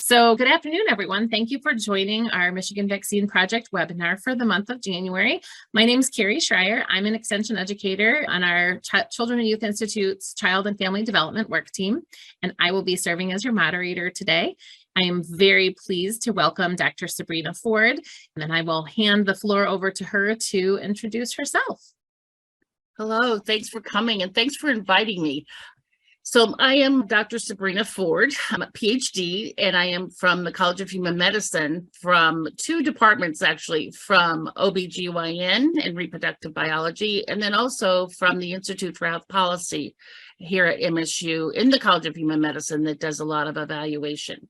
So good afternoon, everyone. Thank you for joining our Michigan Vaccine Project webinar for the month of January. My name is Carrie Schreier. I'm an extension educator on our Children and Youth Institute's Child and Family Development Work Team, and I will be serving as your moderator today. I am very pleased to welcome Dr. Sabrina Ford, and then I will hand the floor over to her to introduce herself. Hello, thanks for coming and thanks for inviting me. So I am Dr. Sabrina Ford. I'm a PhD, and I am from the College of Human Medicine, from two departments, actually, from OBGYN and Reproductive Biology, and then also from the Institute for Health Policy here at MSU in the College of Human Medicine that does a lot of evaluation.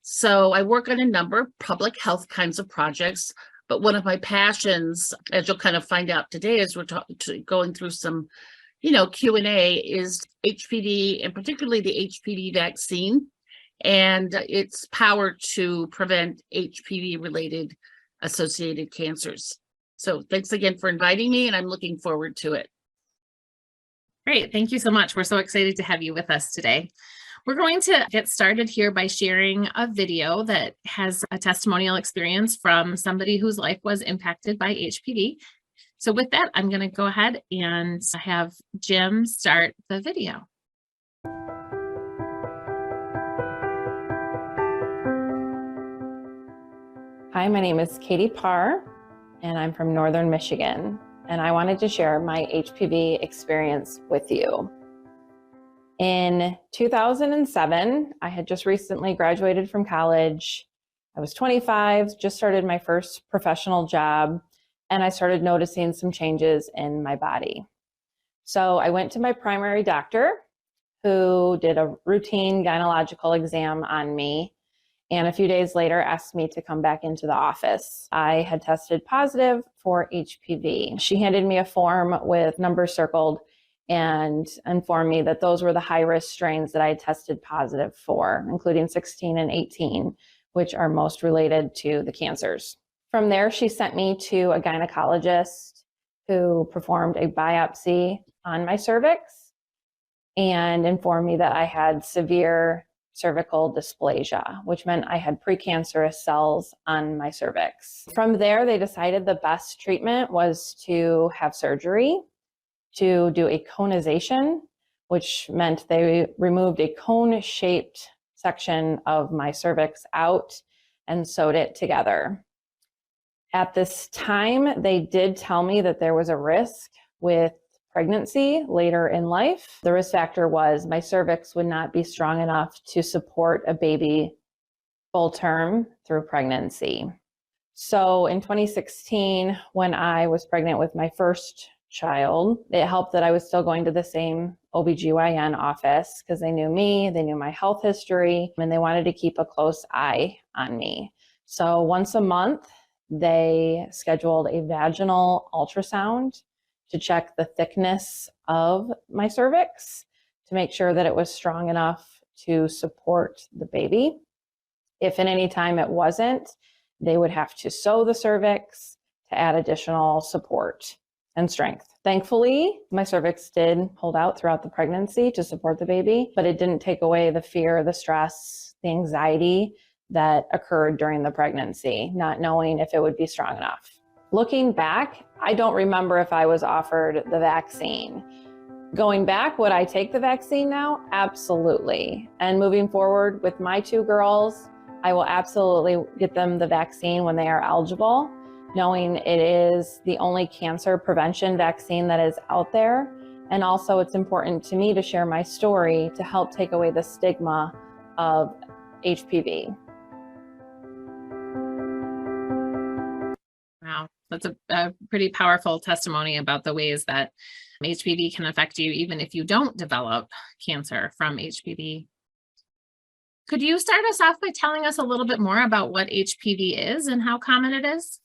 So I work on a number of public health kinds of projects, but one of my passions, as you'll kind of find out today as we're going through some Q&A, is HPV, and particularly the HPV vaccine and its power to prevent HPV-related associated cancers. So thanks again for inviting me, and I'm looking forward to it. Great. Thank you so much. We're so excited to have you with us today. We're going to get started here by sharing a video that has a testimonial experience from somebody whose life was impacted by HPV. So with that, I'm going to go ahead and have Jim start the video. Hi, my name is Katie Parr, and I'm from Northern Michigan, and I wanted to share my HPV experience with you. In 2007, I had just recently graduated from college. I was 25, just started my first professional job, and I started noticing some changes in my body. So I went to my primary doctor, who did a routine gynecological exam on me, and a few days later asked me to come back into the office. I had tested positive for HPV. She handed me a form with numbers circled and informed me that those were the high-risk strains that I had tested positive for, including 16 and 18, which are most related to the cancers. From there, she sent me to a gynecologist who performed a biopsy on my cervix and informed me that I had severe cervical dysplasia, which meant I had precancerous cells on my cervix. From there, they decided the best treatment was to have surgery, to do a conization, which meant they removed a cone-shaped section of my cervix out and sewed it together. At this time, they did tell me that there was a risk with pregnancy later in life. The risk factor was my cervix would not be strong enough to support a baby full term through pregnancy. So in 2016, when I was pregnant with my first child, it helped that I was still going to the same OBGYN office because they knew me, they knew my health history, and they wanted to keep a close eye on me. So once a month, they scheduled a vaginal ultrasound to check the thickness of my cervix to make sure that it was strong enough to support the baby. If at any time it wasn't, they would have to sew the cervix to add additional support and strength. Thankfully, my cervix did hold out throughout the pregnancy to support the baby, but it didn't take away the fear, the stress, the anxiety that occurred during the pregnancy, not knowing if it would be strong enough. Looking back, I don't remember if I was offered the vaccine. Going back, would I take the vaccine now? Absolutely. And moving forward with my two girls, I will absolutely get them the vaccine when they are eligible, knowing it is the only cancer prevention vaccine that is out there. And also it's important to me to share my story to help take away the stigma of HPV. Wow, that's a pretty powerful testimony about the ways that HPV can affect you even if you don't develop cancer from HPV. Could you start us off by telling us a little bit more about what HPV is and how common it is?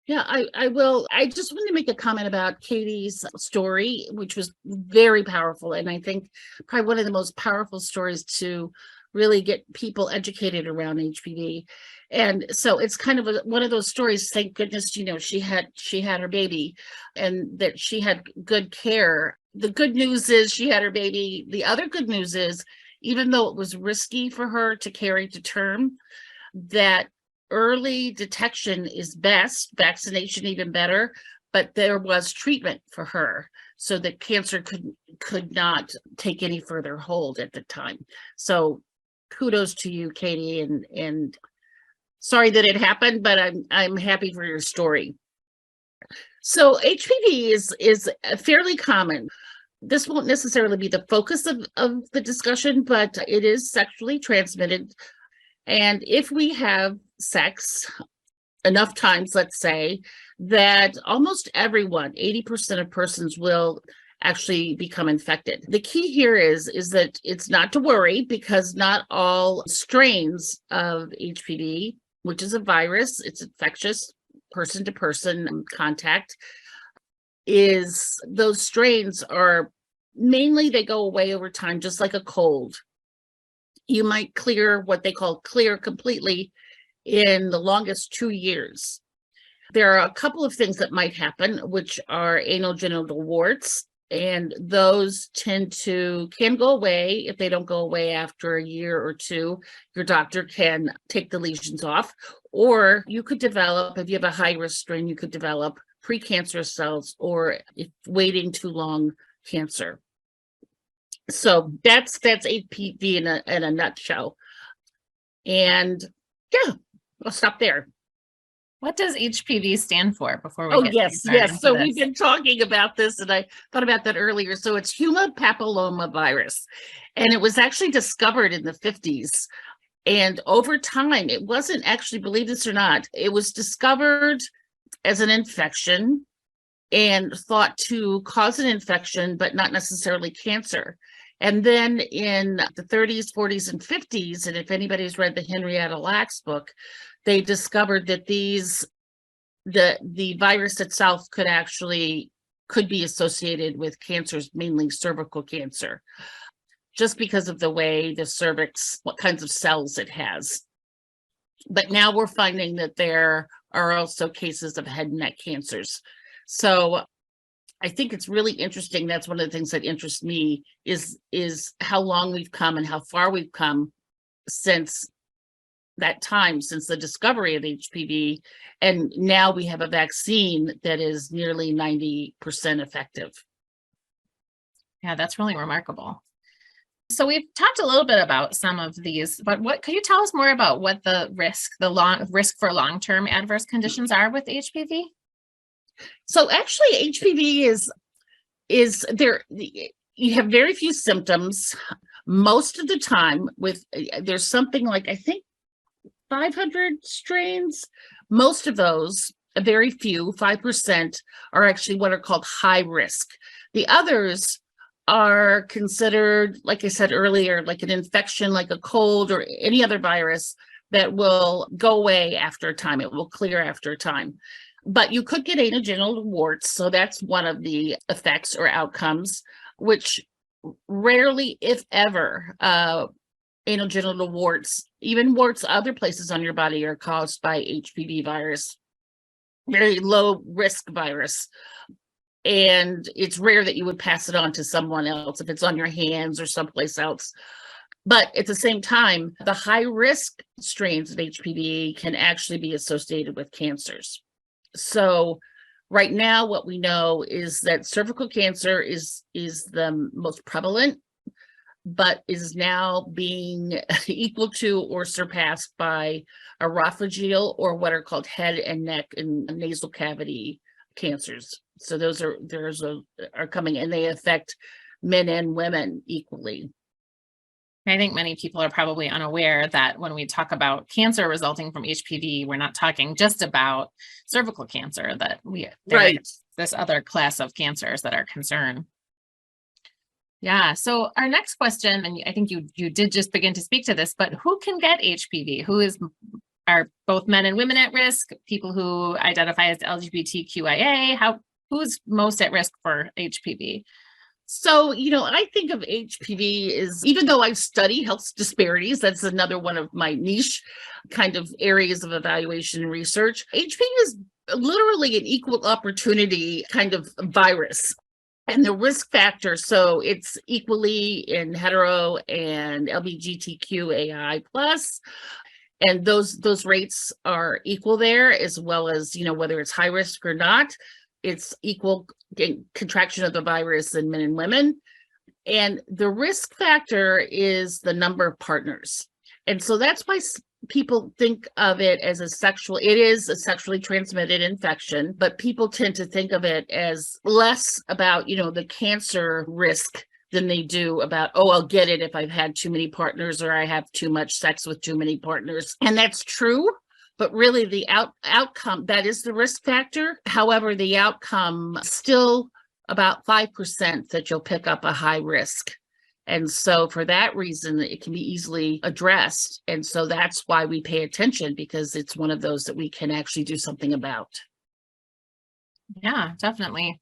Yeah, I will. I just wanted to make a comment about Katie's story, which was very powerful. And I think probably one of the most powerful stories to really get people educated around HPV. And so it's kind of one of those stories, thank goodness, she had her baby and that she had good care. The good news is she had her baby. The other good news is even though it was risky for her to carry to term, that early detection is best, vaccination even better, but there was treatment for her so that cancer could not take any further hold at the time. So kudos to you, Katie, and sorry that it happened, but I'm happy for your story. So HPV is fairly common. This won't necessarily be the focus of the discussion, but it is sexually transmitted. And if we have sex enough times, let's say, that almost everyone, 80% of persons will actually become infected. The key here is that it's not to worry, because not all strains of HPV, which is a virus, it's infectious, person to person contact, is those strains are mainly, they go away over time, just like a cold. You might clear what they call clear completely in the longest 2 years. There are a couple of things that might happen, which are anal genital warts, and those can go away. If they don't go away after a year or two, your doctor can take the lesions off, or you could develop, if you have a high risk strain, you could develop precancerous cells, or if waiting too long, cancer. So that's HPV in a nutshell. And yeah, I'll stop there. What does HPV stand for before we Oh, get yes. into So this? we've been talking about this, and I thought about that earlier. So it's human papillomavirus, and it was actually discovered in the 50s. And over time, it wasn't actually, believe this or not, it was discovered as an infection and thought to cause an infection, but not necessarily cancer. And then in the 30s, 40s, and 50s, and if anybody's read the Henrietta Lacks book, they discovered that the virus itself could be associated with cancers, mainly cervical cancer, just because of the way the cervix, what kinds of cells it has. But now we're finding that there are also cases of head and neck cancers. So I think it's really interesting. That's one of the things that interests me is how long we've come and how far we've come since that time, since the discovery of HPV. And now we have a vaccine that is nearly 90% effective. Yeah, that's really remarkable. So we've talked a little bit about some of these, but what could you tell us more about what the risk for long-term adverse conditions are with HPV? So actually HPV is there, you have very few symptoms most of the time. There's something like, I think, 500 strains. Most of those, a very few, 5%, are actually what are called high risk. The others are considered, like I said earlier, like an infection, like a cold or any other virus that will go away after a time. It will clear after a time. But you could get anal genital warts. So that's one of the effects or outcomes, which rarely, if ever, anal genital warts, even warts other places on your body, are caused by HPV virus, very low risk virus. And it's rare that you would pass it on to someone else if it's on your hands or someplace else. But at the same time, the high risk strains of HPV can actually be associated with cancers. So right now, what we know is that cervical cancer is the most prevalent, but is now being equal to or surpassed by esophageal, or what are called head and neck and nasal cavity cancers. So those are coming, and they affect men and women equally. I think many people are probably unaware that when we talk about cancer resulting from HPV, we're not talking just about cervical cancer, that there's this other class of cancers that are concerned. Yeah. So our next question, and I think you did just begin to speak to this, but who can get HPV? Are both men and women at risk? People who identify as LGBTQIA? Who's most at risk for HPV? So, I think of HPV as, even though I study health disparities, that's another one of my niche kind of areas of evaluation and research. HPV is literally an equal opportunity kind of virus. And the risk factor, so it's equally in hetero and LGBTQAI plus. And those rates are equal there, as well as, whether it's high risk or not, it's equal contraction of the virus in men and women. And the risk factor is the number of partners. And so that's why people think of it as it is a sexually transmitted infection, but people tend to think of it as less about, the cancer risk than they do about, I'll get it if I've had too many partners or I have too much sex with too many partners. And that's true, but really the outcome, that is the risk factor. However, the outcome still about 5% that you'll pick up a high risk. And so for that reason, it can be easily addressed. And so that's why we pay attention, because it's one of those that we can actually do something about. Yeah, definitely.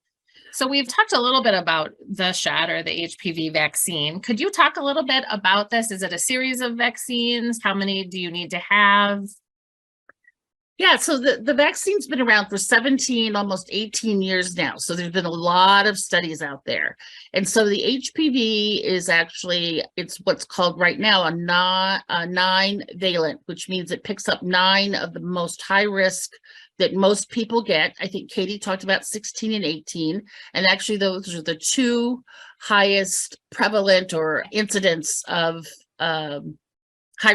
So we've talked a little bit about the shot or the HPV vaccine. Could you talk a little bit about this? Is it a series of vaccines? How many do you need to have? Yeah, so the vaccine's been around for 17, almost 18 years now. So there's been a lot of studies out there. And so the HPV is actually, it's what's called right now a 9-valent, which means it picks up 9 of the most high risk that most people get. I think Katie talked about 16 and 18. And actually those are the 2 highest prevalent or incidence of high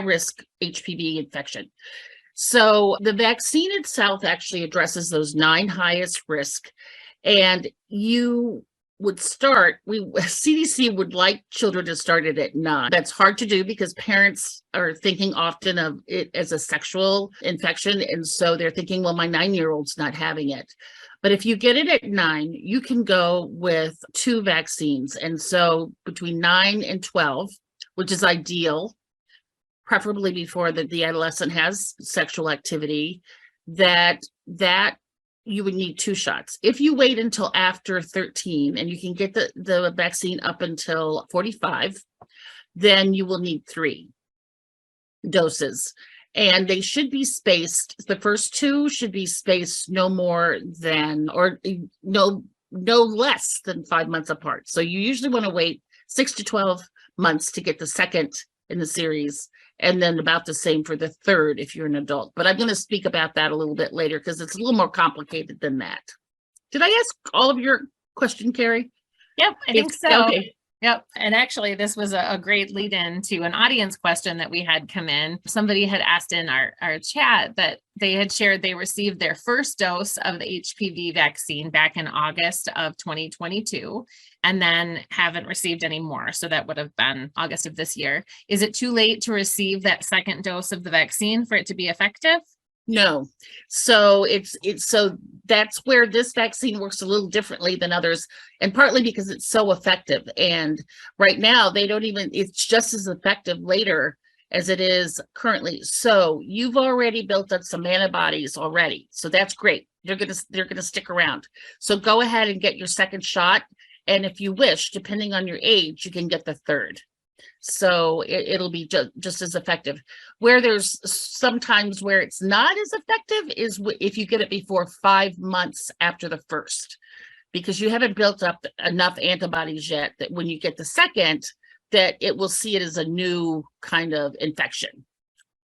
risk HPV infection. So the vaccine itself actually addresses those 9 highest risk, and you would CDC would like children to start it at 9. That's hard to do because parents are thinking often of it as a sexual infection. And so they're thinking, well, my 9-year-old's not having it. But if you get it at 9, you can go with 2 vaccines. And so between 9 and 12, which is ideal, preferably before the adolescent has sexual activity, that you would need 2 shots. If you wait until after 13 and you can get the vaccine up until 45, then you will need 3 doses. And they should be spaced. The first 2 should be spaced no less than 5 months apart. So you usually want to wait 6 to 12 months to get the second in the series, and then about the same for the third if you're an adult. But I'm going to speak about that a little bit later because it's a little more complicated than that. Did I ask all of your question, Carrie? Yep, I think so. Okay. Yep. And actually, this was a great lead in to an audience question that we had come in. Somebody had asked in our chat that they had shared they received their first dose of the HPV vaccine back in August of 2022 and then haven't received any more. So that would have been August of this year. Is it too late to receive that second dose of the vaccine for it to be effective? No. So so that's where this vaccine works a little differently than others, and partly because it's so effective. And right now it's just as effective later as it is currently. So you've already built up some antibodies already. So that's great. They're going to stick around. So go ahead and get your second shot. And if you wish, depending on your age, you can get the third. So it'll be just as effective. Where there's sometimes where it's not as effective is if you get it before 5 months after the first, because you haven't built up enough antibodies yet that when you get the second, that it will see it as a new kind of infection.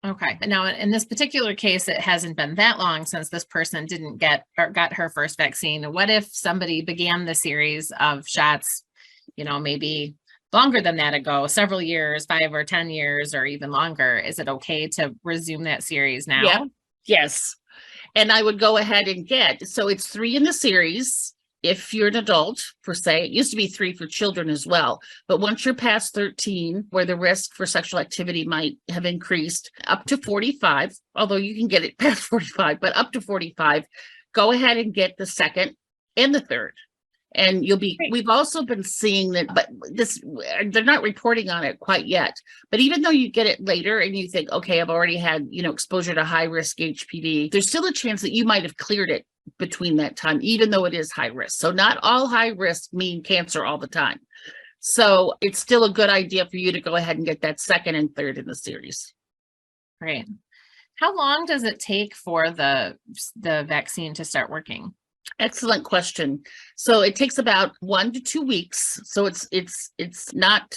Okay. Now, in this particular case, it hasn't been that long since this person didn't get or got her first vaccine. What if somebody began the series of shots, maybe longer than that ago, several years, 5 or 10 years, or even longer? Is it okay to resume that series now? Yeah. Yes. And I would go ahead and so it's 3 in the series. If you're an adult, per se, it used to be 3 for children as well. But once you're past 13, where the risk for sexual activity might have increased up to 45, although you can get it past 45, but up to 45, go ahead and get the second and the third. And we've also been seeing that, but they're not reporting on it quite yet. But even though you get it later and you think, okay, I've already had, exposure to high risk HPV, there's still a chance that you might have cleared it between that time, even though it is high risk. So not all high risk mean cancer all the time. So it's still a good idea for you to go ahead and get that second and third in the series. Great. How long does it take for the vaccine to start working? Excellent question. So it takes about 1 to 2 weeks. So it's not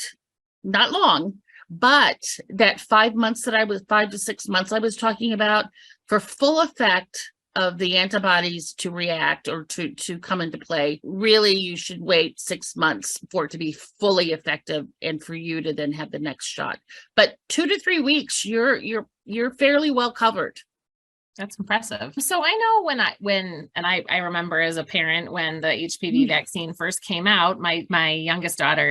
long, but that 5 months 5 to 6 months I was talking about, for full effect of the antibodies to react or to come into play, really you should wait 6 months for it to be fully effective and for you to then have the next shot. But 2 to 3 weeks, you're fairly well covered. That's impressive. So I know I remember as a parent when the HPV vaccine first came out, my oldest daughter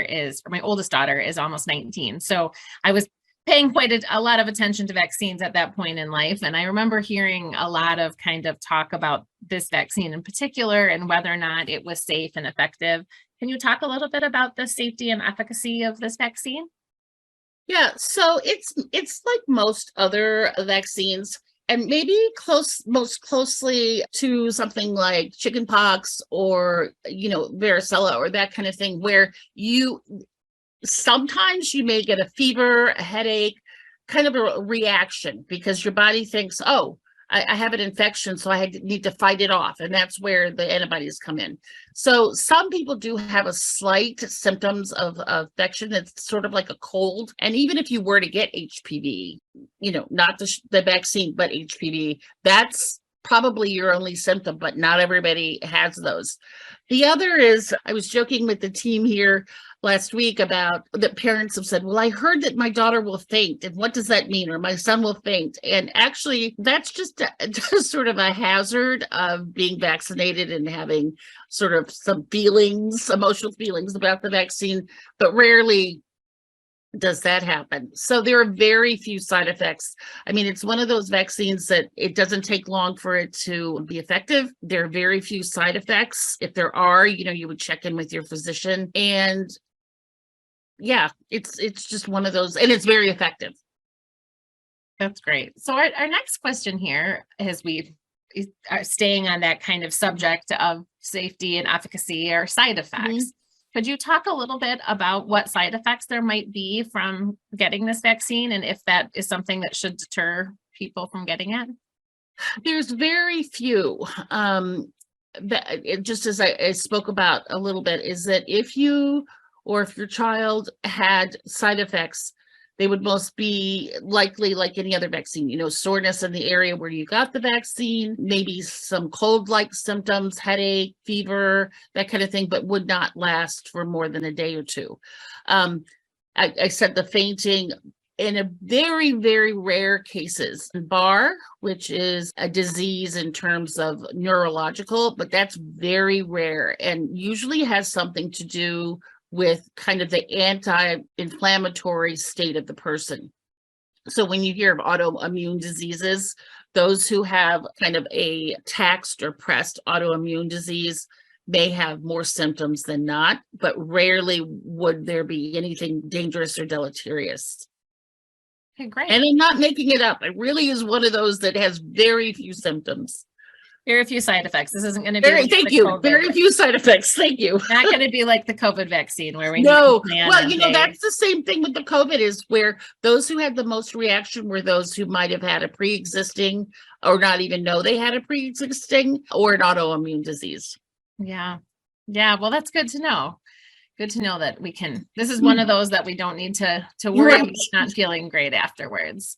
is almost 19. So I was paying quite a lot of attention to vaccines at that point in life. And I remember hearing a lot of kind of talk about this vaccine in particular and whether or not it was safe and effective. Can you talk a little bit about the safety and efficacy of this vaccine? Yeah, so it's like most other vaccines, and maybe most closely to something like chickenpox or, varicella or that kind of thing, where sometimes you may get a fever, a headache, kind of a reaction because your body thinks, oh, I have an infection, so I need to fight it off. And that's where the antibodies come in. So some people do have a slight symptoms of infection. It's sort of like a cold. And even if you were to get HPV, not the vaccine, but HPV, that's probably your only symptom, but not everybody has those. The other is, I was joking with the team here last week about that parents have said, well, I heard that my daughter will faint. And what does that mean? Or my son will faint. And actually, that's just sort of a hazard of being vaccinated and having sort of some emotional feelings about the vaccine, but rarely does that happen. So there are very few side effects. I mean, it's one of those vaccines that it doesn't take long for it to be effective. There are very few side effects. If there are, you would check in with your physician. And yeah, it's just one of those, and it's very effective. That's great. So our next question here, as we are staying on that kind of subject of safety and efficacy or side effects, Mm-hmm. Could you talk a little bit about what side effects there might be from getting this vaccine and if that is something that should deter people from getting it? There's very few. Just as I spoke about a little bit, is that if your child had side effects, they would most be likely like any other vaccine, soreness in the area where you got the vaccine, maybe some cold-like symptoms, headache, fever, that kind of thing, but would not last for more than a day or two. I said the fainting, in a very, very rare cases, BAR, which is a disease in terms of neurological, but that's very rare and usually has something to do with kind of the anti-inflammatory state of the person. So when you hear of autoimmune diseases, those who have kind of a taxed or pressed autoimmune disease may have more symptoms than not, but rarely would there be anything dangerous or deleterious. Okay, great. And I'm not making it up. It really is one of those that has very few symptoms. Very few side effects. This isn't going to be thank you. COVID. Very few side effects. Thank you. Not going to be like the COVID vaccine where we no. need to plan Well, that's the same thing with the COVID, is where those who had the most reaction were those who might have had a pre-existing or not even know they had a pre-existing or an autoimmune disease. Yeah. Well, that's good to know. Good to know that this is one of those that we don't need to worry about not feeling great afterwards.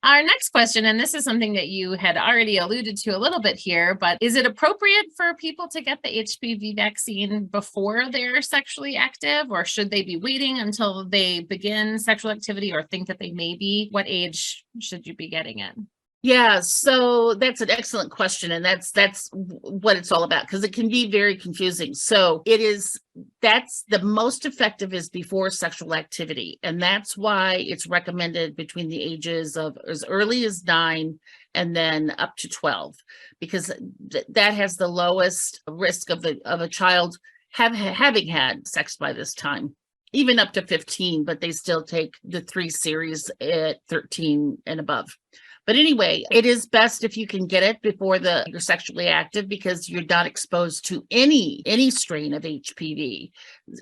Our next question, and this is something that you had already alluded to a little bit here, but is it appropriate for people to get the HPV vaccine before they're sexually active, or should they be waiting until they begin sexual activity or think that they may be? What age should you be getting it? Yeah, so that's an excellent question. And that's what it's all about, because it can be very confusing. So that's the most effective is before sexual activity. And that's why it's recommended between the ages of as early as 9 and then up to 12, because that has the lowest risk of a child having had sex by this time, even up to 15, but they still take the 3 series at 13 and above. But anyway, it is best if you can get it before you're sexually active, because you're not exposed to any strain of HPV,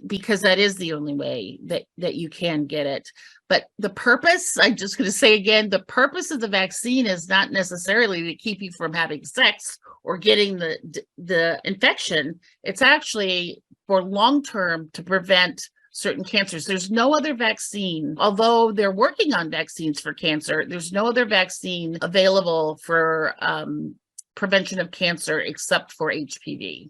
because that is the only way that you can get it. But the purpose, I'm just going to say again, the purpose of the vaccine is not necessarily to keep you from having sex or getting the infection. It's actually for long-term to prevent certain cancers. There's no other vaccine, although they're working on vaccines for cancer, there's no other vaccine available for prevention of cancer except for HPV.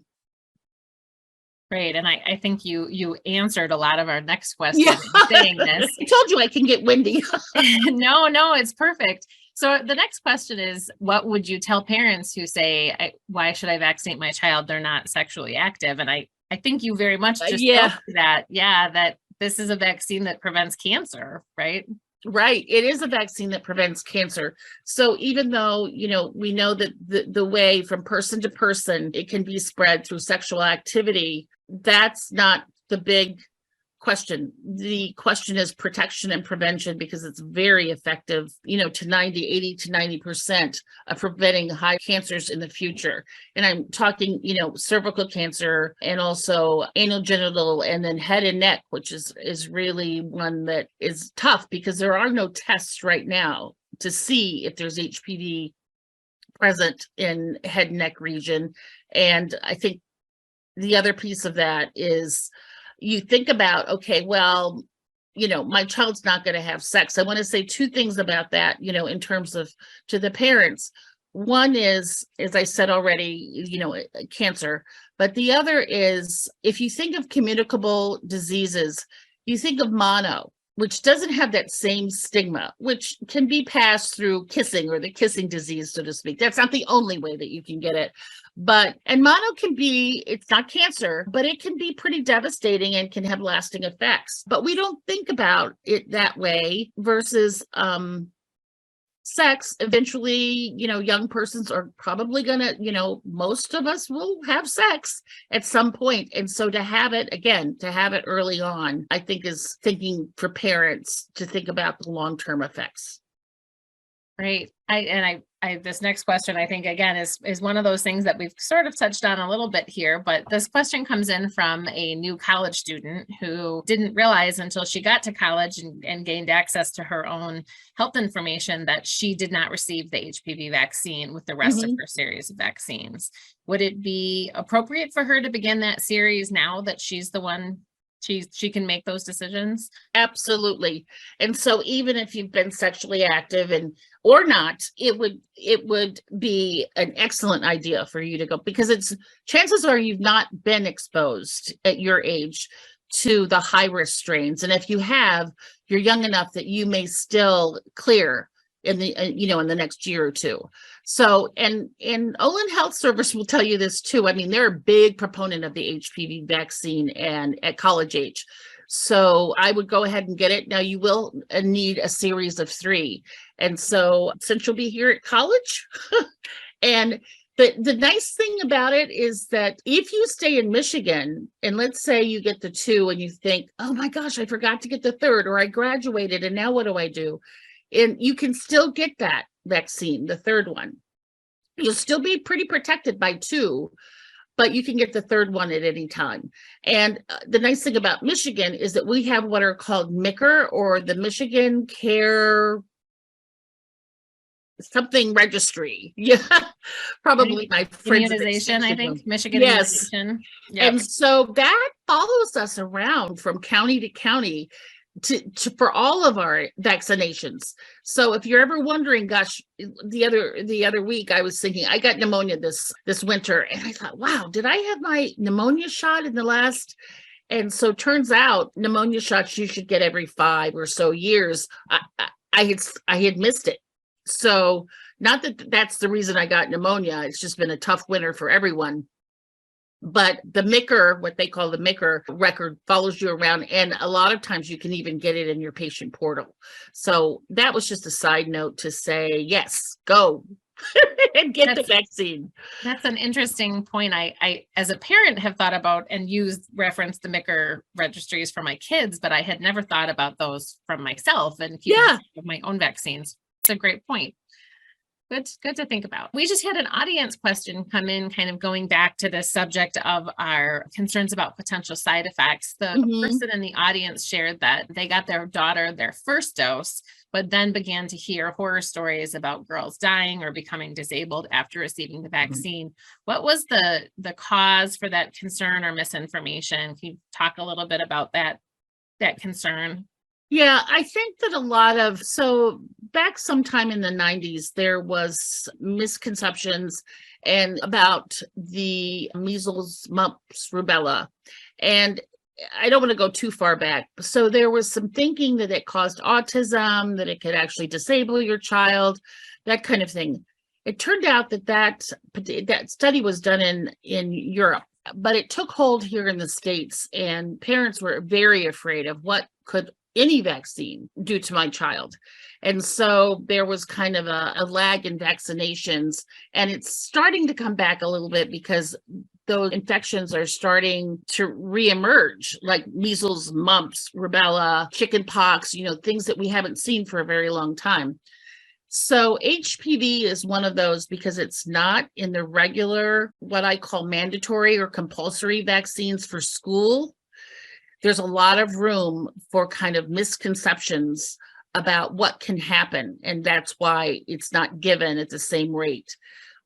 Great. And I think you answered a lot of our next questions saying this. I told you I can get windy. No, it's perfect. So the next question is, what would you tell parents who say, why should I vaccinate my child? They're not sexually active. And I think you very much just spoke to that. Yeah, that this is a vaccine that prevents cancer, right? Right. It is a vaccine that prevents cancer. So even though, we know that the way from person to person, it can be spread through sexual activity, that's not the big question. The question is protection and prevention, because it's very effective, to 80 to 90% of preventing high cancers in the future. And I'm talking, cervical cancer, and also anal, genital, and then head and neck, which is really one that is tough, because there are no tests right now to see if there's HPV present in head and neck region. And I think the other piece of that is, you think about, okay, well, my child's not going to have sex. I want to say two things about that, in terms of to the parents. One is, as I said already, cancer. But the other is, if you think of communicable diseases, you think of mono, which doesn't have that same stigma, which can be passed through kissing, or the kissing disease, so to speak. That's not the only way that you can get it. And mono it's not cancer, but it can be pretty devastating and can have lasting effects. But we don't think about it that way versus sex. Eventually, young persons are probably gonna, most of us will have sex at some point. And so to have it early on, I think is thinking for parents to think about the long-term effects. Great. This next question, I think, again, is one of those things that we've sort of touched on a little bit here, but this question comes in from a new college student who didn't realize until she got to college and gained access to her own health information that she did not receive the HPV vaccine with the rest of her series of vaccines. Would it be appropriate for her to begin that series now that she's the one? She can make those decisions? Absolutely. And so even if you've been sexually active or not, it would be an excellent idea for you to go, because chances are you've not been exposed at your age to the high risk strains. And if you have, you're young enough that you may still clear in the next year or two. So, and Olin Health Service will tell you this too. I mean, they're a big proponent of the HPV vaccine and at college age. So I would go ahead and get it. Now you will need a series of 3. And so since you'll be here at college, and the nice thing about it is that if you stay in Michigan, and let's say you get the 2 and you think, oh my gosh, I forgot to get the 3rd, or I graduated and now what do I do? And you can still get that vaccine, the 3rd one. You'll still be pretty protected by 2, but you can get the 3rd one at any time. And the nice thing about Michigan is that we have what are called MICR, or the Michigan Care something registry. Yeah, probably my friends. Immunization, I think. Michigan. Yes. Yep. And so that follows us around from county to county for all of our vaccinations. So if you're ever wondering, gosh, the other week I was thinking, I got pneumonia this winter, and I thought, wow, did I have my pneumonia shot in the last? And so turns out pneumonia shots you should get every 5 or so years. I had missed it. So not that that's the reason I got pneumonia. It's just been a tough winter for everyone. But the MICR, what they call the MICR record, follows you around. And a lot of times you can even get it in your patient portal. So that was just a side note to say, yes, go and get the vaccine. That's an interesting point. I, as a parent, have thought about and referenced the MICR registries for my kids, but I had never thought about those from myself and keeping my own vaccines. It's a great point. Good to think about. We just had an audience question come in, kind of going back to the subject of our concerns about potential side effects. The person in the audience shared that they got their daughter their first dose, but then began to hear horror stories about girls dying or becoming disabled after receiving the vaccine. What was the cause for that concern or misinformation? Can you talk a little bit about that concern? Yeah, I think that so back sometime in the 90s, there was misconceptions and about the measles, mumps, rubella. And I don't want to go too far back. So there was some thinking that it caused autism, that it could actually disable your child, that kind of thing. It turned out that study was done in Europe, but it took hold here in the States, and parents were very afraid of what could any vaccine do to my child. And so there was kind of a lag in vaccinations, and it's starting to come back a little bit because those infections are starting to reemerge, like measles, mumps, rubella, chicken pox, things that we haven't seen for a very long time. So HPV is one of those because it's not in the regular, what I call mandatory or compulsory vaccines for school. There's a lot of room for kind of misconceptions about what can happen, and that's why it's not given at the same rate.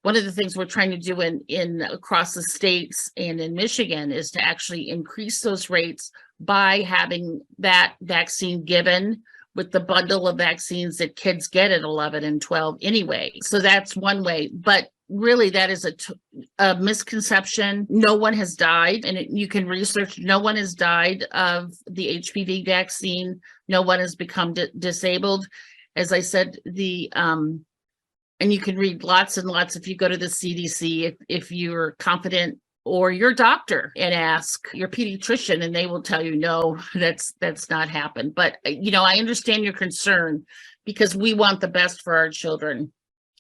One of the things we're trying to do in across the states and in Michigan is to actually increase those rates by having that vaccine given with the bundle of vaccines that kids get at 11 and 12 anyway. So that's one way, but really that is a misconception. No one has died, and you can research, no one has died of the HPV vaccine. No one has become disabled. As I said, and you can read lots and lots if you go to the CDC, if you're confident, or your doctor and ask your pediatrician, and they will tell you, no, that's not happened. But, I understand your concern because we want the best for our children,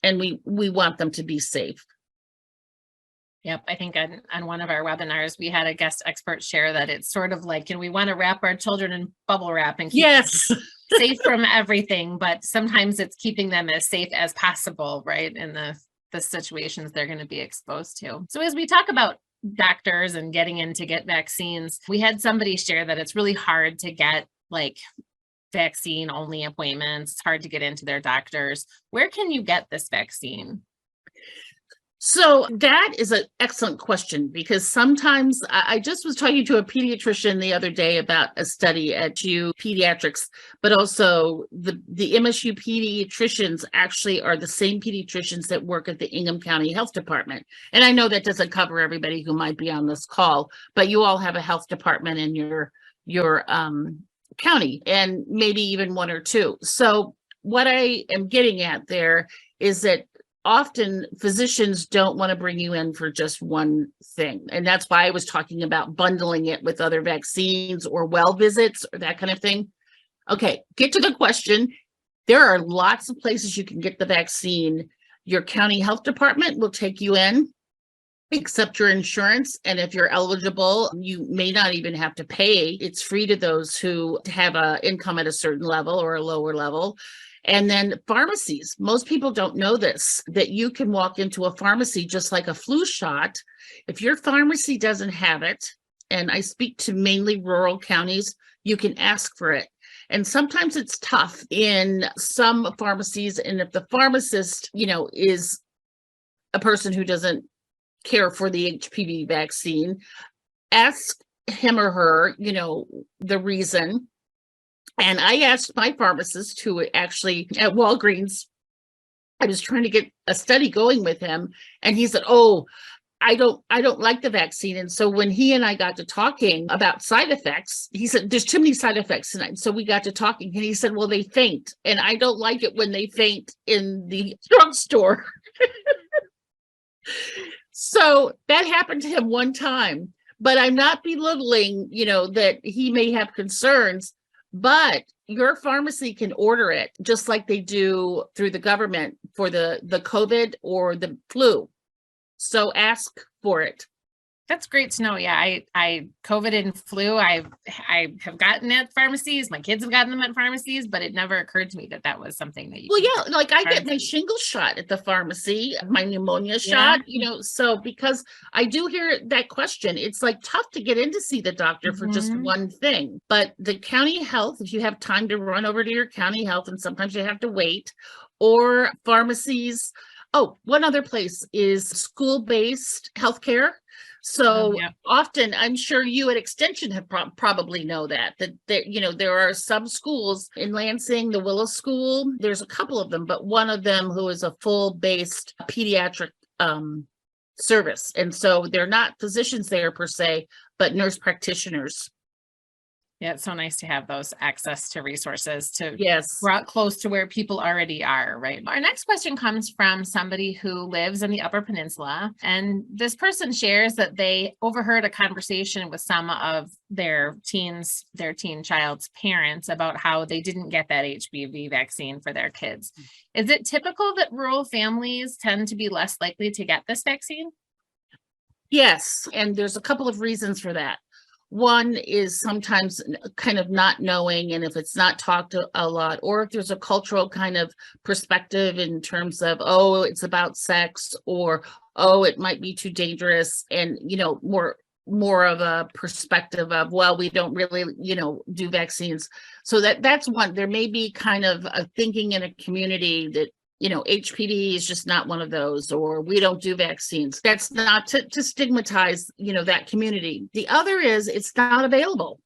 and we want them to be safe. Yep. I think on one of our webinars, we had a guest expert share that it's sort of like, we want to wrap our children in bubble wrap and keep them safe from everything, but sometimes it's keeping them as safe as possible, right? In the situations they're going to be exposed to. So as we talk about doctors and getting in to get vaccines, we had somebody share that it's really hard to get vaccine only appointments. It's hard to get into their doctors. Where can you get this vaccine? So that is an excellent question, because sometimes I just was talking to a pediatrician the other day about a study at MSU Pediatrics, but also the MSU pediatricians actually are the same pediatricians that work at the Ingham County Health Department. And I know that doesn't cover everybody who might be on this call, but you all have a health department in your county, and maybe even one or two. So what I am getting at there is that often physicians don't want to bring you in for just one thing. And that's why I was talking about bundling it with other vaccines or well visits or that kind of thing. Okay, get to the question. There are lots of places you can get the vaccine. Your county health department will take you in, accept your insurance. And if you're eligible, you may not even have to pay. It's free to those who have an income at a certain level or a lower level. And then pharmacies, most people don't know this, that you can walk into a pharmacy just like a flu shot. If your pharmacy doesn't have it, and I speak to mainly rural counties, you can ask for it. And sometimes it's tough in some pharmacies. And if the pharmacist, is a person who doesn't care for the HPV vaccine, ask him or her, the reason. And I asked my pharmacist, who actually at Walgreens, I was trying to get a study going with him, and he said, "Oh, I don't like the vaccine." And so when he and I got to talking about side effects, he said, "There's too many side effects tonight." So we got to talking, and he said, "Well, they faint, and I don't like it when they faint in the drugstore." So that happened to him one time, but I'm not belittling, that he may have concerns. But your pharmacy can order it just like they do through the government for the COVID or the flu. So ask for it. That's great to know. Yeah, I COVID and flu, I have gotten at pharmacies. My kids have gotten them at pharmacies, but it never occurred to me that that was something that you. Well, yeah, like I get my shingles shot at the pharmacy, my pneumonia shot, so because I do hear that question, it's like tough to get in to see the doctor for just one thing. But the county health, if you have time to run over to your county health, and sometimes you have to wait, or pharmacies. Oh, one other place is school-based healthcare. So often, I'm sure you at Extension have probably know that there are some schools in Lansing, the Willow School. There's a couple of them, but one of them who is a full-based pediatric service. And so they're not physicians there per se, but nurse practitioners. Yeah, it's so nice to have those access to resources to brought close to where people already are, right? Our next question comes from somebody who lives in the Upper Peninsula, and this person shares that they overheard a conversation with some of their teen child's parents about how they didn't get that HPV vaccine for their kids. Is it typical that rural families tend to be less likely to get this vaccine? Yes, and there's a couple of reasons for that. One is sometimes kind of not knowing, and if it's not talked a lot, or if there's a cultural kind of perspective in terms of, oh, it's about sex, or, oh, it might be too dangerous, and, more of a perspective of, well, we don't really, do vaccines. So that's one. There may be kind of a thinking in a community that, HPV is just not one of those, or we don't do vaccines. That's not to stigmatize, that community. The other is it's not available.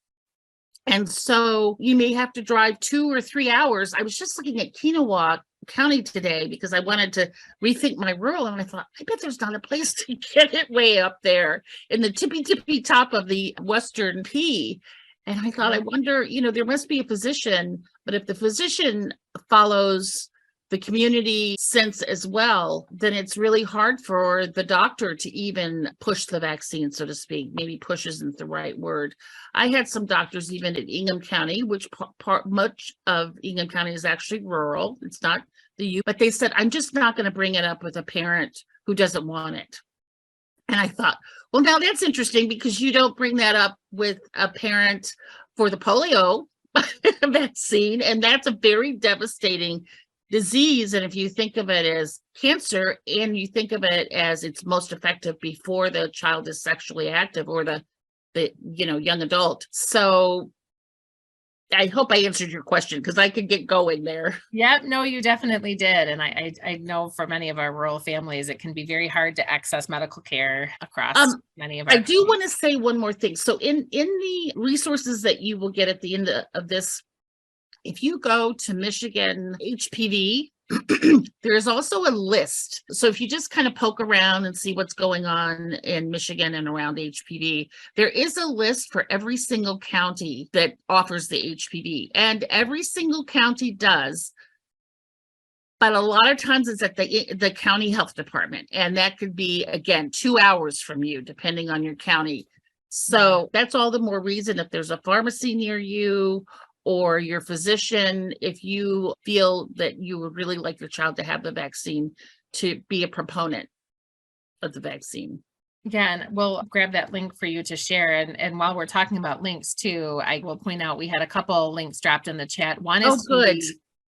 And so you may have to drive 2 or 3 hours. I was just looking at Kinawa County today because I wanted to rethink my rural, and I thought, I bet there's not a place to get it way up there in the tippy top of the Western P. And I thought, I wonder, there must be a physician, but if the physician follows the community sense as well, then it's really hard for the doctor to even push the vaccine, so to speak. Maybe push isn't the right word. I had some doctors even in Ingham County, which much of Ingham County is actually rural. It's not the U, but they said, I'm just not going to bring it up with a parent who doesn't want it. And I thought, well, now that's interesting because you don't bring that up with a parent for the polio vaccine, and that's a very devastating disease. And if you think of it as cancer and you think of it as it's most effective before the child is sexually active or the young adult. So I hope I answered your question because I could get going there. Yep, no, you definitely did. And I know for many of our rural families, it can be very hard to access medical care across many of our I do want to say one more thing. So in the resources that you will get at the end of this, if you go to Michigan HPV, there's also a list. So if you just kind of poke around and see what's going on in Michigan and around HPV, there is a list for every single county that offers the HPV. And every single county does. But a lot of times it's at the county health department. And that could be, again, 2 hours from you, depending on your county. So that's all the more reason if there's a pharmacy near you, or your physician, if you feel that you would really like your child to have the vaccine, to be a proponent of the vaccine. Yeah, and we'll grab that link for you to share. And while we're talking about links too, I will point out we had a couple links dropped in the chat. One is the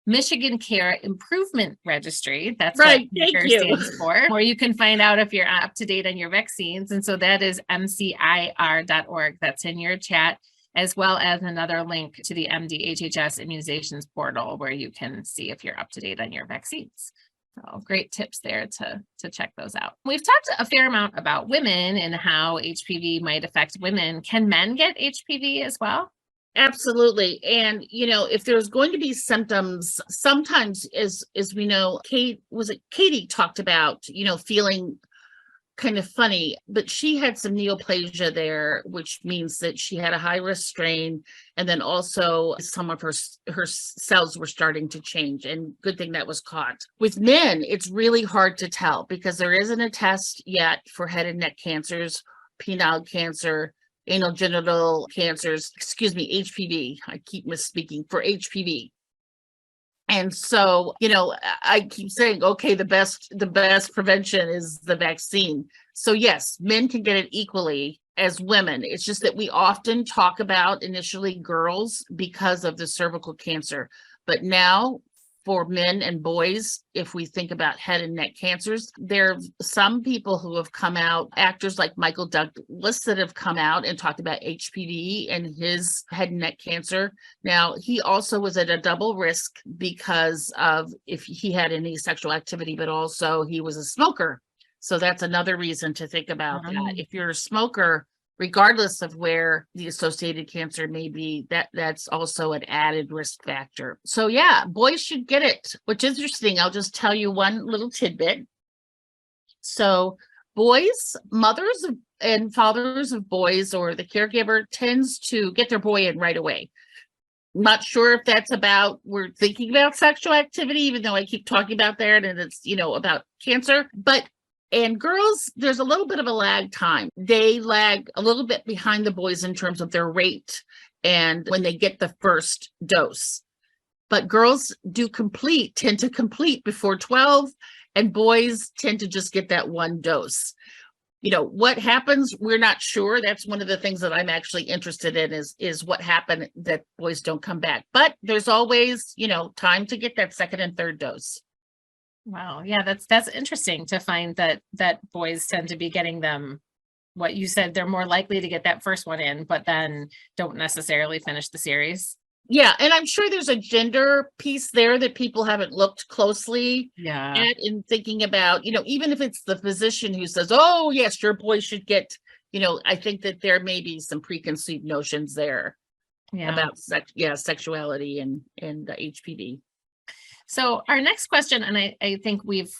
Michigan Care Improvement Registry. That's right. What CARE stands for, where you can find out if you're up to date on your vaccines. And so that is mcir.org. That's in your chat, as well as another link to the MDHHS immunizations portal where you can see if you're up to date on your vaccines. So great tips there to check those out. We've talked a fair amount about women and how HPV might affect women. Can men get HPV as well? Absolutely. And, if there's going to be symptoms, sometimes as we know, Katie talked about, feeling kind of funny, but she had some neoplasia there, which means that she had a high risk strain, and then also some of her cells were starting to change, and good thing that was caught. With men, it's really hard to tell because there isn't a test yet for head and neck cancers, penile cancer, anal genital cancers, HPV. I keep misspeaking, for HPV. And so, I keep saying, okay, the best prevention is the vaccine. So yes, men can get it equally as women. It's just that we often talk about initially girls because of the cervical cancer. But now for men and boys, if we think about head and neck cancers, there are some people who have come out, actors like Michael Douglas, that have come out and talked about HPV and his head and neck cancer. Now, he also was at a double risk because of if he had any sexual activity, but also he was a smoker. So that's another reason to think about that. If you're a smoker, regardless of where the associated cancer may be, that's also an added risk factor. So yeah, boys should get it, which is interesting. I'll just tell you one little tidbit. So boys, mothers and fathers of boys, or the caregiver, tends to get their boy in right away. Not sure if that's about, we're thinking about sexual activity, even though I keep talking about that and it's, about cancer, and girls, there's a little bit of a lag time. They lag a little bit behind the boys in terms of their rate and when they get the first dose. But girls tend to complete before 12, and boys tend to just get that one dose. What happens, we're not sure. That's one of the things that I'm actually interested in is what happened that boys don't come back. But there's always, time to get that second and third dose. Wow. Yeah, that's interesting to find that boys tend to be getting them. What you said, they're more likely to get that first one in, but then don't necessarily finish the series. Yeah, and I'm sure there's a gender piece there that people haven't looked closely at in thinking about, even if it's the physician who says, oh, yes, your boy should get, I think that there may be some preconceived notions there about sexuality and the HPV. So our next question, and I think we've,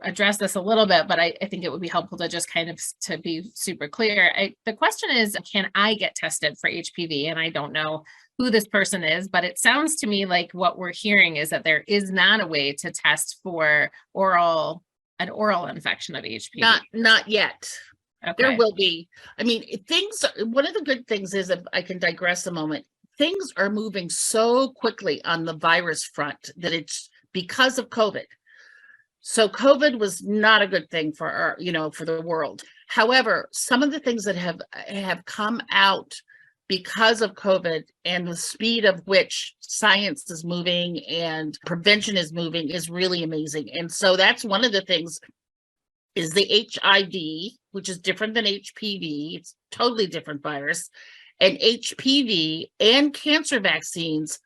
addressed this a little bit, but I think it would be helpful to just kind of to be super clear. The question is, can I get tested for HPV? And I don't know who this person is, but it sounds to me like what we're hearing is that there is not a way to test for an oral infection of HPV. Not yet. Okay. There will be. I mean, one of the good things is, if I can digress a moment, things are moving so quickly on the virus front that it's because of COVID. So COVID was not a good thing for for the world. However, some of the things that have come out because of COVID and the speed of which science is moving and prevention is moving is really amazing. And so that's one of the things is the HIV, which is different than HPV. It's totally different virus. And HPV and cancer vaccines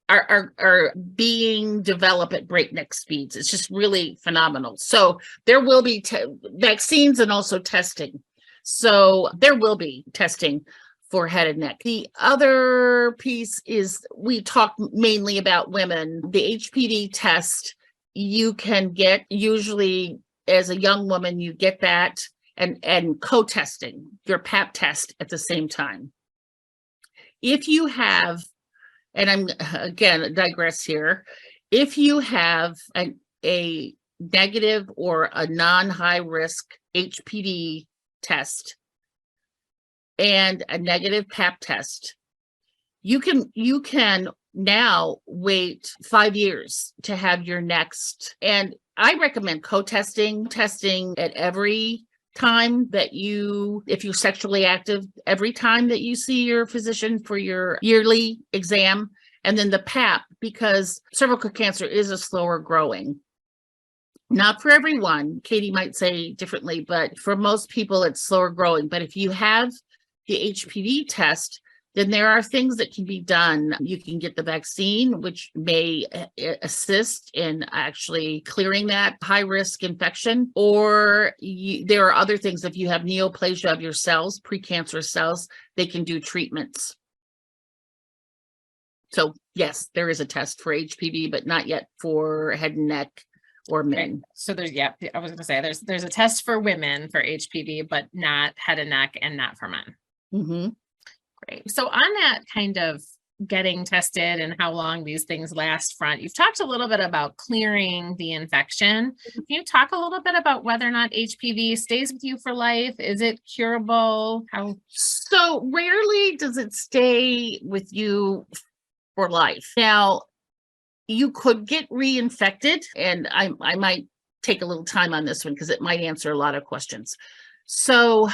are being developed at breakneck speeds. It's just really phenomenal. So there will be vaccines and also testing. So there will be testing for head and neck. The other piece is, we talk mainly about women. The HPV test you can get, usually as a young woman, you get that and co-testing your pap test at the same time. If you have, and I'm again digress here, if you have a negative or a non-high risk HPV test and a negative pap test, you can now wait 5 years to have your next. And I recommend testing at every time that if you're sexually active, every time that you see your physician for your yearly exam, and then the pap, because cervical cancer is a slower growing. Not for everyone, Katie might say differently, but for most people it's slower growing. But if you have the HPV test, then there are things that can be done. You can get the vaccine, which may assist in actually clearing that high-risk infection, or there are other things. If you have neoplasia of your cells, precancerous cells, they can do treatments. So yes, there is a test for HPV, but not yet for head and neck or men. Right. So I was going to say there's a test for women for HPV, but not head and neck and not for men. Mm-hmm. Great. So on that kind of getting tested and how long these things last front, you've talked a little bit about clearing the infection. Can you talk a little bit about whether or not HPV stays with you for life? Is it curable? So rarely does it stay with you for life. Now, you could get reinfected, and I might take a little time on this one because it might answer a lot of questions. So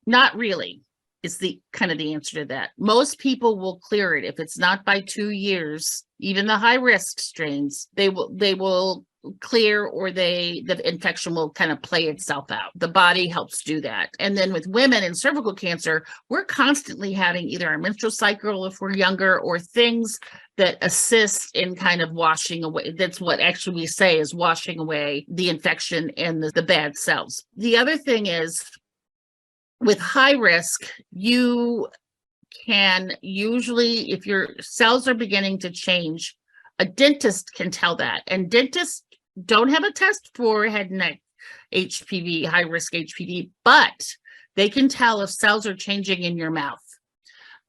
not really is the answer to that. Most people will clear it if it's not by 2 years. Even the high risk strains, they will clear, or the infection will kind of play itself out. The body helps do that. And then with women and cervical cancer, we're constantly having either our menstrual cycle if we're younger, or things that assist in kind of washing away. That's what actually we say is washing away the infection and the bad cells. The other thing is, with high risk, you can usually, if your cells are beginning to change, a dentist can tell that. And dentists don't have a test for head and neck HPV, high risk HPV, but they can tell if cells are changing in your mouth,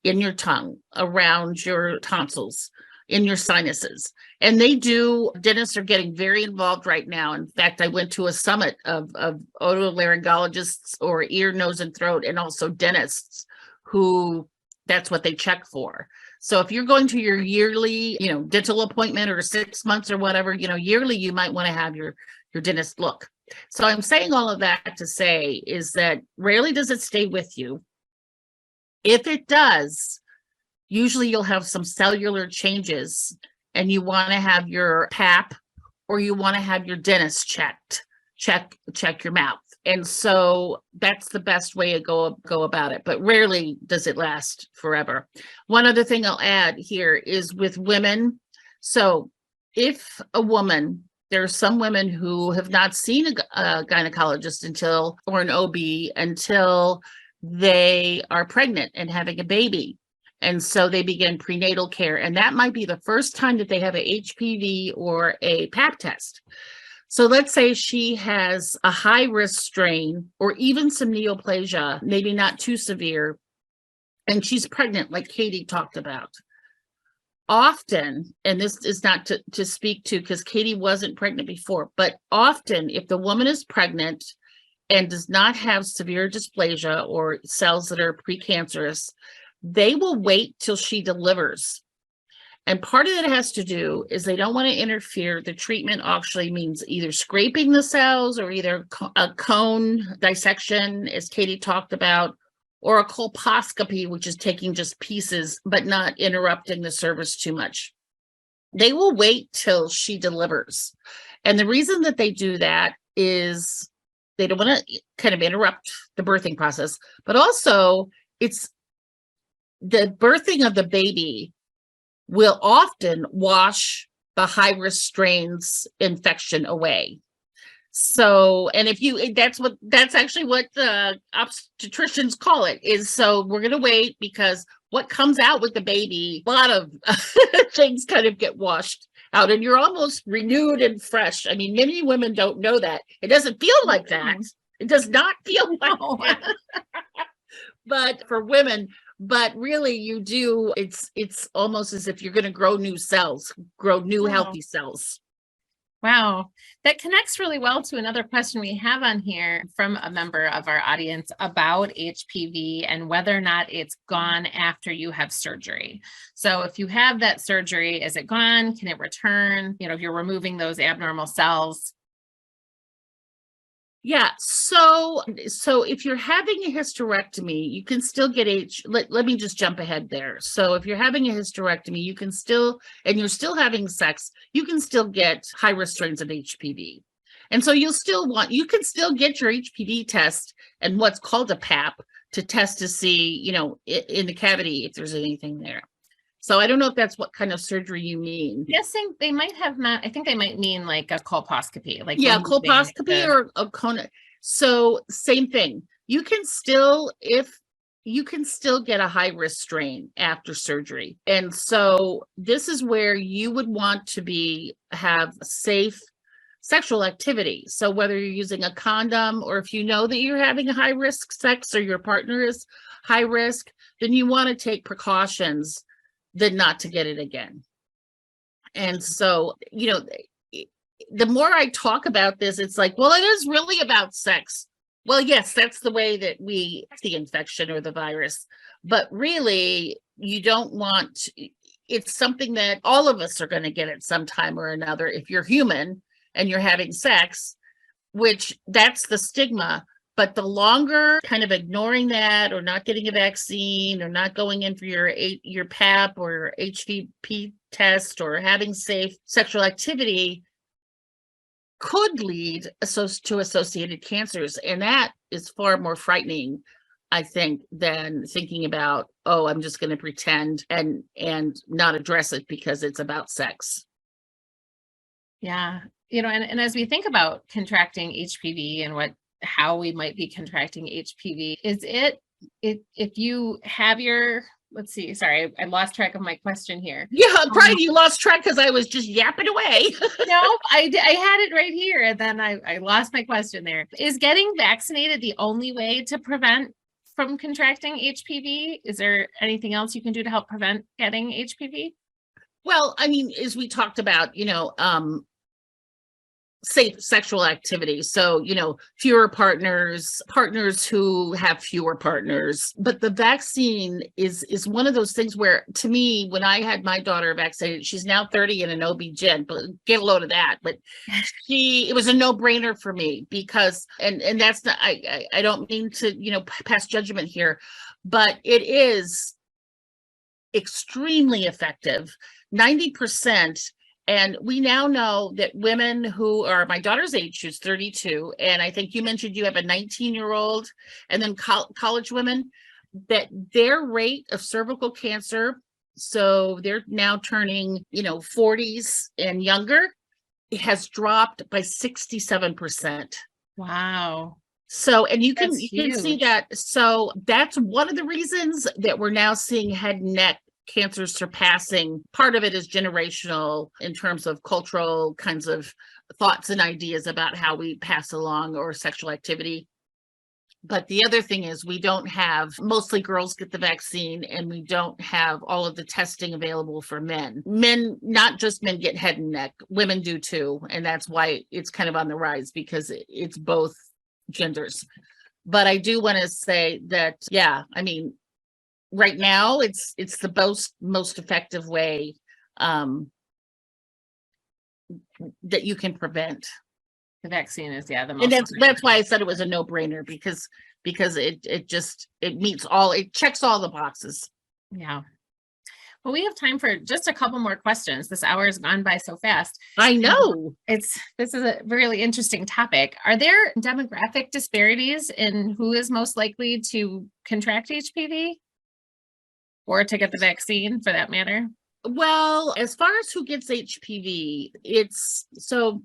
in your tongue, around your tonsils, in your sinuses. And dentists are getting very involved right now. In fact, I went to a summit of otolaryngologists, or ear, nose, and throat, and also dentists who that's what they check for. So if you're going to your yearly, dental appointment, or 6 months or whatever, yearly, you might want to have your dentist look. So I'm saying all of that to say is that rarely does it stay with you. If it does, usually you'll have some cellular changes, and you want to have your pap, or you want to have your dentist check your mouth. And so that's the best way to go about it. But rarely does it last forever. One other thing I'll add here is with women. So if a woman, there are some women who have not seen a gynecologist or an OB until they are pregnant and having a baby. And so they begin prenatal care. And that might be the first time that they have a HPV or a pap test. So let's say she has a high risk strain, or even some neoplasia, maybe not too severe, and she's pregnant, like Katie talked about. Often, and this is not to speak to, because Katie wasn't pregnant before, but often if the woman is pregnant and does not have severe dysplasia or cells that are precancerous, they will wait till she delivers. And part of it has to do is they don't want to interfere. The treatment actually means either scraping the cells, or either a cone dissection, as Katie talked about, or a colposcopy, which is taking just pieces, but not interrupting the service too much. They will wait till she delivers. And the reason that they do that is they don't want to kind of interrupt the birthing process, but also it's the birthing of the baby will often wash the high-risk strains infection away. So, and that's actually what the obstetricians call it, is so we're going to wait, because what comes out with the baby, a lot of things kind of get washed out, and you're almost renewed and fresh. I mean, many women don't know that. It doesn't feel like that. It does not feel like that. But for women, but really you do, it's almost as if you're going to grow new cells, grow new healthy cells. Wow, that connects really well to another question we have on here from a member of our audience about HPV and whether or not it's gone after you have surgery. So if you have that surgery, is it gone? Can it return? If you're removing those abnormal cells. Yeah, so if you're having a hysterectomy, you can still get let me just jump ahead there. So if you're having a hysterectomy, you can still, and you're still having sex, you can still get high risk strains of HPV. And so you can still get your HPV test and what's called a pap to test to see, in the cavity, if there's anything there. So I don't know if that's what kind of surgery you mean. Guessing they might have not. I think they might mean like a colposcopy. Colposcopy or a cone. So same thing. You can still get a high risk strain after surgery. And so this is where you would want to have safe sexual activity. So whether you're using a condom, or if you know that you're having a high risk sex, or your partner is high risk, then you want to take precautions than not to get it again. And so, the more I talk about this, it's like, well, it is really about sex. Well, yes, that's the way that we get the infection or the virus, but really you don't want, it's something that all of us are going to get at some time or another if you're human and you're having sex, which that's the stigma. But the longer kind of ignoring that, or not getting a vaccine, or not going in for your PAP or HPV test, or having safe sexual activity, could lead to associated cancers. And that is far more frightening, I think, than thinking about, oh, I'm just going to pretend and not address it because it's about sex. Yeah. And as we think about contracting HPV and how we might be contracting HPV, if you have let's see, sorry, I lost track of my question here. Yeah, right. You lost track because I was just yapping away. No, I had it right here, and then I lost my question there. Is getting vaccinated the only way to prevent from contracting HPV? Is there anything else you can do to help prevent getting HPV? Well, I mean, as we talked about, safe sexual activity. So, fewer partners who have fewer partners. But the vaccine is one of those things where, to me, when I had my daughter vaccinated, she's now 30 and an OB-GYN, but get a load of that. But it was a no-brainer for me because, and that's not, I don't mean to, pass judgment here, but it is extremely effective, 90%. And we now know that women who are my daughter's age, who's 32, and I think you mentioned you have a 19-year-old, and then college women, that their rate of cervical cancer, so they're now turning, 40s and younger, it has dropped by 67%. Wow. So, and you can see that. So that's one of the reasons that we're now seeing head and neck cancer surpassing. Part of it is generational in terms of cultural kinds of thoughts and ideas about how we pass along or sexual activity. But the other thing is we don't have, mostly girls get the vaccine, and we don't have all of the testing available for men. Men, not just men, get head and neck. Women do too. And that's why it's kind of on the rise, because it's both genders. But I do want to say that, yeah, I mean, right now it's the most effective way that you can prevent. The vaccine is, the most. And that's why I said it was a no-brainer, because it checks all the boxes. Yeah. Well, we have time for just a couple more questions. This hour has gone by so fast. I know. This is a really interesting topic. Are there demographic disparities in who is most likely to contract HPV or to get the vaccine, for that matter? Well, as far as who gets HPV, it's so.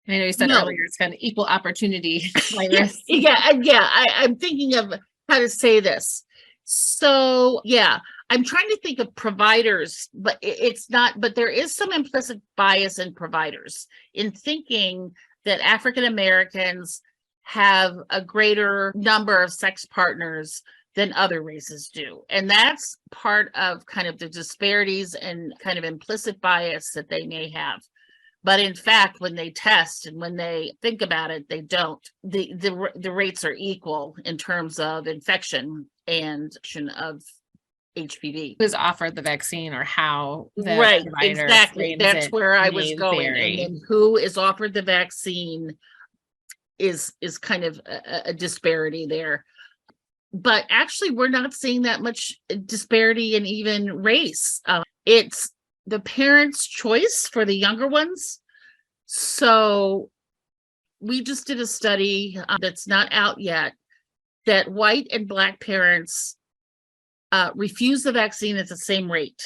I know you said earlier it's kind of equal opportunity virus. Yeah. I'm thinking of how to say this. So, yeah, I'm trying to think of providers, but it's not, but there is some implicit bias in providers in thinking that African Americans have a greater number of sex partners than other races do. And that's part of kind of the disparities and kind of implicit bias that they may have. But in fact, when they test and when they think about it, they don't. The rates are equal in terms of infection and of HPV. Who's offered the vaccine or how the right, provider exactly. That's where I was going. Vary. And then who is offered the vaccine is kind of a disparity there. But actually, we're not seeing that much disparity in even race. It's the parents' choice for the younger ones. So we just did a study that's not out yet, that white and Black parents refuse the vaccine at the same rate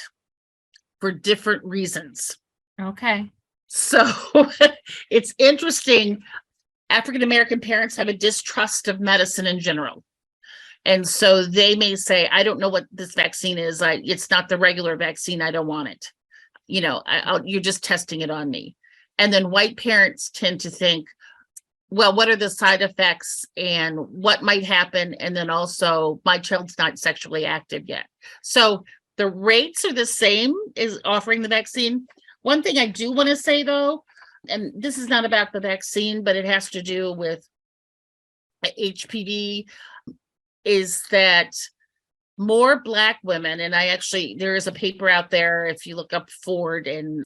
for different reasons. Okay. So it's interesting. African American parents have a distrust of medicine in general. And so they may say, I don't know what this vaccine is. It's not the regular vaccine. I don't want it. You're just testing it on me. And then white parents tend to think, well, what are the side effects and what might happen? And then also, my child's not sexually active yet. So the rates are the same as offering the vaccine. One thing I do want to say, though, and this is not about the vaccine, but it has to do with HPV, is that more Black women, and there is a paper out there, if you look up Ford and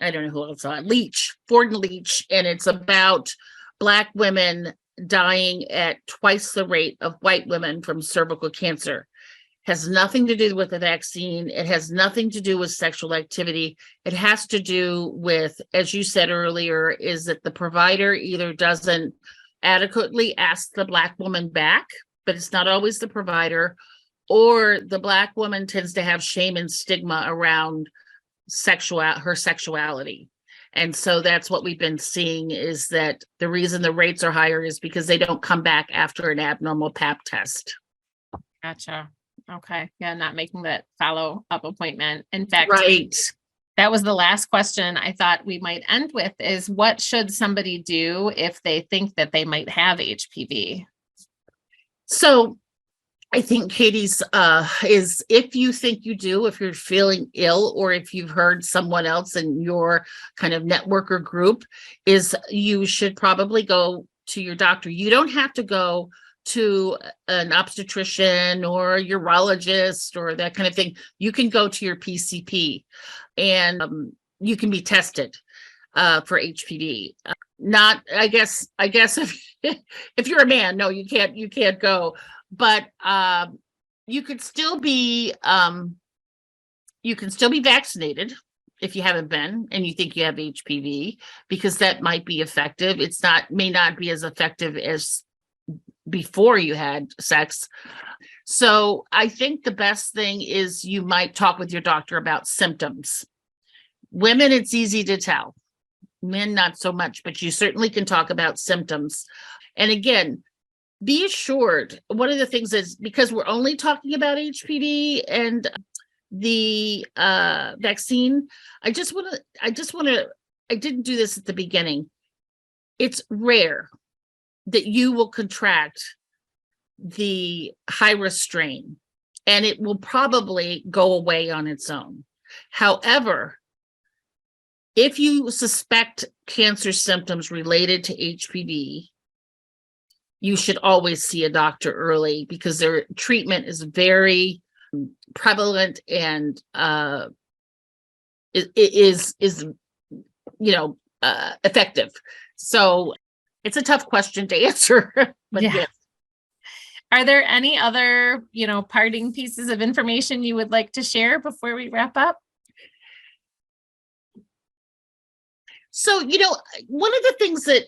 I don't know who else on Ford and Leach, and it's about Black women dying at twice the rate of white women from cervical cancer. Has nothing to do with the vaccine. It has nothing to do with sexual activity. It has to do with, as you said earlier, is that the provider either doesn't adequately ask the Black woman back, but it's not always the provider, or the Black woman tends to have shame and stigma around her sexuality. And so that's what we've been seeing, is that the reason the rates are higher is because they don't come back after an abnormal pap test. Gotcha. Okay. Yeah, not making that follow-up appointment. In fact, Right. that was the last question I thought we might end with, is what should somebody do if they think that they might have HPV? So I think Katie's is, if you think you do, if you're feeling ill, or if you've heard someone else in your kind of network or group, is you should probably go to your doctor. You don't have to go to an obstetrician or a urologist or that kind of thing. You can go to your PCP and you can be tested for HPV. Not, I guess if you're a man, no, you can't go. But you can still be vaccinated if you haven't been and you think you have HPV, because that might be effective. May not be as effective as before you had sex. So I think the best thing is you might talk with your doctor about symptoms. Women, it's easy to tell. Men, not so much, but you certainly can talk about symptoms. And again, be assured, one of the things is, because we're only talking about HPV and the vaccine, I didn't do this at the beginning. It's rare that you will contract the high-risk strain, and it will probably go away on its own. However, if you suspect cancer symptoms related to HPV, you should always see a doctor early, because their treatment is very prevalent and is effective. So it's a tough question to answer. But yeah. Are there any other, parting pieces of information you would like to share before we wrap up? So, one of the things that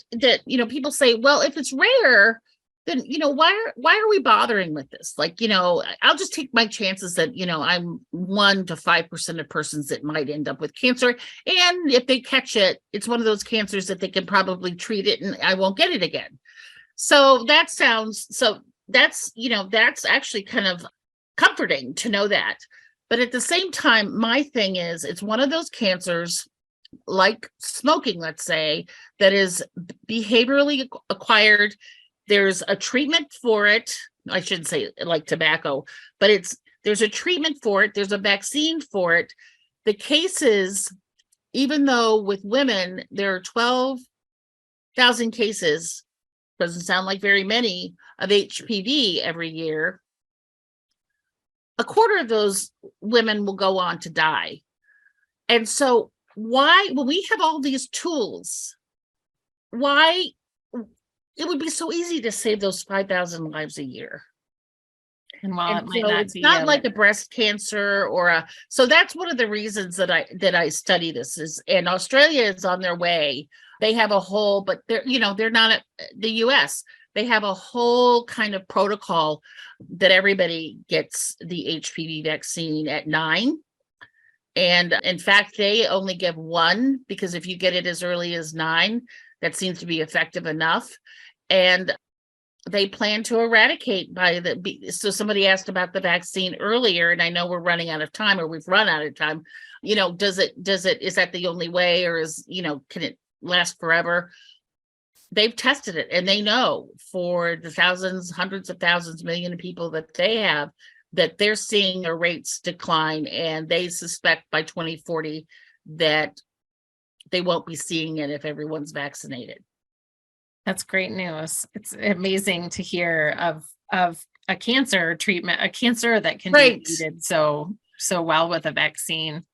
people say, well, if it's rare, then, why are we bothering with this? Like, I'll just take my chances that, I'm 1 to 5% of persons that might end up with cancer. And if they catch it, it's one of those cancers that they can probably treat it and I won't get it again. So that's actually kind of comforting to know that. But at the same time, my thing is, it's one of those cancers, like smoking, let's say, that is behaviorally acquired. There's a treatment for it. I shouldn't say like tobacco, but there's a treatment for it. There's a vaccine for it. The cases, even though with women, there are 12,000 cases, doesn't sound like very many, of HPV every year, a quarter of those women will go on to die. And so when we have all these tools, why it would be so easy to save those 5,000 lives a year. And while it might not it's not like a breast cancer so that's one of the reasons that I study this and Australia is on their way. They have a whole, but they're not the US. They have a whole kind of protocol that everybody gets the HPV vaccine at 9. And in fact, they only give 1, because if you get it as early as 9, that seems to be effective enough. And they plan to eradicate so somebody asked about the vaccine earlier, and I know we're running out of time, or we've run out of time. Is that the only way, or can it last forever? They've tested it, and they know for the thousands, hundreds of thousands, million of people that they have, that they're seeing their rates decline, and they suspect by 2040 that they won't be seeing it if everyone's vaccinated. That's great news. It's amazing to hear of a cancer treatment, a cancer that can be Right. treated so well with a vaccine.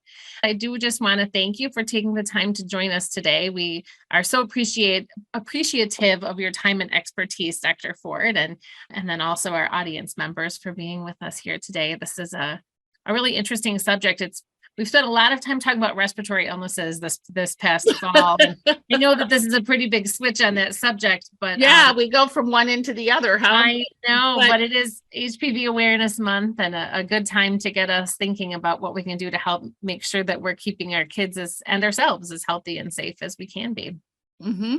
I do just want to thank you for taking the time to join us today. We are so appreciative of your time and expertise, Dr. Ford, and then also our audience members for being with us here today. This is a really interesting subject. We've spent a lot of time talking about respiratory illnesses this past fall. And I know that this is a pretty big switch on that subject, but yeah, we go from one into the other, huh? I know, but it is HPV Awareness Month and a good time to get us thinking about what we can do to help make sure that we're keeping our kids and ourselves as healthy and safe as we can be. Mm-hmm.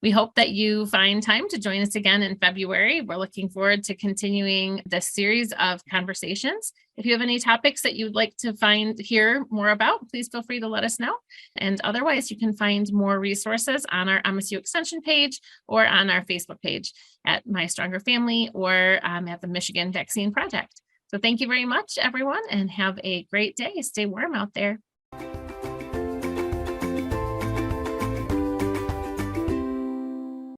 We hope that you find time to join us again in February. We're looking forward to continuing this series of conversations. If you have any topics that you'd like to hear more about, please feel free to let us know. And otherwise, you can find more resources on our MSU Extension page or on our Facebook page at My Stronger Family or at the Michigan Vaccine Project. So thank you very much, everyone, and have a great day. Stay warm out there.